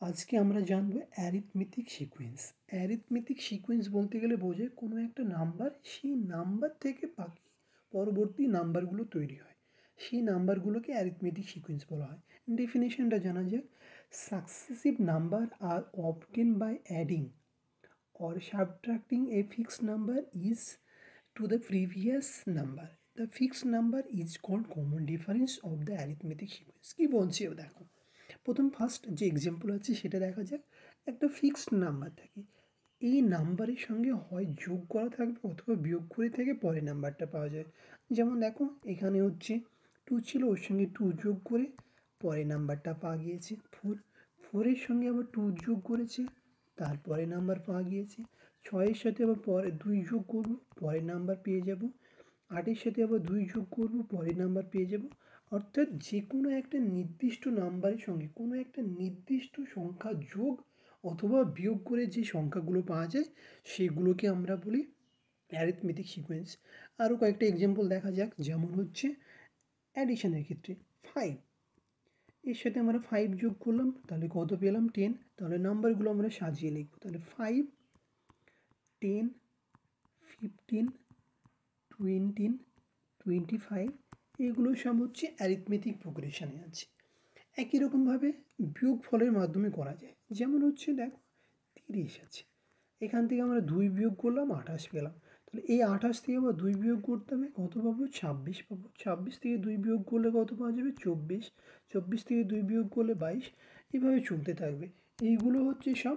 আজকে আমরা জানবো অ্যারিথমেটিক সিকোয়েন্স। অ্যারিথমেটিক সিকোয়েন্স বলতে গেলে বোঝায় কোনো একটা নাম্বার, সেই নাম্বার থেকে বাকি পরবর্তী নাম্বারগুলো তৈরি হয়, সেই নাম্বারগুলোকে অ্যারিথমেটিক সিকোয়েন্স বলা হয়। ডেফিনেশনটা জানা যাক। Successive number are obtained by adding or subtracting a fixed number is to the previous number. The fixed number is called common difference of the arithmetic sequence. কি বলছি দেখো, প্রথম ফার্স্ট যে এক্সাম্পল আছে সেটা দেখা যাক। একটা ফিক্সড নাম্বার থাকে, এই নাম্বারের সঙ্গে হয় যোগ করা থাকবে অথবা বিয়োগ করে থেকে পরের নাম্বারটা পাওয়া যায়। যেমন দেখো এখানে হচ্ছে 2 ছিল, ওর সঙ্গে 2 যোগ করে পরের নাম্বারটা পাওয়া গিয়েছে 4। 4-এর সঙ্গে আবার 2 যোগ করেছে, তারপরে নাম্বার পাওয়া গিয়েছে। 6-এর সাথে আবার পরে 2 যোগ করব, পরের নাম্বার পেয়ে যাব। 8-এর সাথে আবার 2 যোগ করব, পরের নাম্বার পেয়ে যাব। অর্থাৎ যে কোনো একটা নির্দিষ্ট নাম্বারের সঙ্গে কোনো একটা নির্দিষ্ট সংখ্যা যোগ অথবা বিয়োগ করে যে সংখ্যাগুলো পাওয়া যায় সেগুলোকে আমরা বলি অ্যারিথমেটিক সিকোয়েন্স। আরও কয়েকটা এক্সাম্পল দেখা যাক। যেমন হচ্ছে অ্যাডিশনের ক্ষেত্রে 5, এর সাথে আমরা 5 যোগ করলাম, তাহলে কত পেলাম 10। তাহলে নাম্বারগুলো আমরা সাজিয়ে লিখব, তাহলে 5, 10, 15, 20, 25, এগুলো সব হচ্ছে অ্যারিথমেটিক প্রোগ্রেশনে আছে। একই রকমভাবে বিয়োগ ফলের মাধ্যমে করা যায়। যেমন হচ্ছে দেখো 30 আছে, এখান থেকে আমরা 2 বিয়োগ করলাম 28 পেলাম। তাহলে এই 28 থেকে আবার 2 বিয়োগ করতে হবে, কত পাবো 26 পাবো। 26 থেকে 2 বিয়োগ করলে কত পাওয়া যাবে 24। 24 থেকে 2 বিয়োগ করলে 22। এভাবে চলতে থাকবে। এইগুলো হচ্ছে সব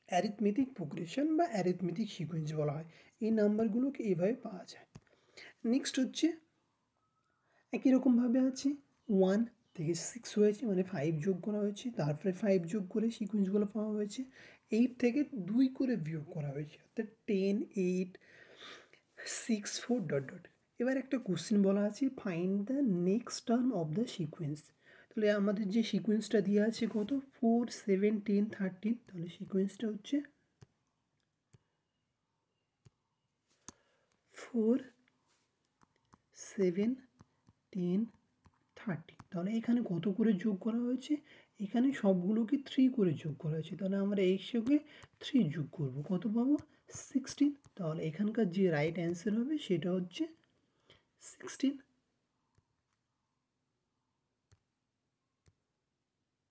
অ্যারিথমেটিক প্রোগ্রেশন বা অ্যারিথমেটিক সিকোয়েন্স বলা হয়। এই নাম্বারগুলোকে এভাবে পাওয়া যায়। নেক্সট হচ্ছে একই রকমভাবে আছে 1 থেকে 6 হয়েছে, মানে 5 যোগ করা হয়েছে, তারপরে 5 যোগ করে সিকোয়েন্সগুলো পাওয়া হয়েছে। 8 থেকে 2 করে বিয়োগ করা হয়েছে, অর্থাৎ 10, 8, 6, 4 ডট ডট। এবার একটা কোশ্চেন বলা আছে find the next term of the sequence. তাহলে আমাদের যে সিকোয়েন্সটা দেওয়া আছে কত 4, 7, 10, 13, তাহলে সিকোয়েন্সটা হচ্ছে 4, 7, 10, 30। তাহলে এখানে কত করে যোগ করা হয়েছে, এখানে সবগুলোকে 3 করে যোগ করা হয়েছে। তাহলে আমরা এর সঙ্গে 3 যোগ করব, কত পাবো 16। তাহলে এখানকার যে রাইট অ্যান্সার হবে সেটা হচ্ছে 16।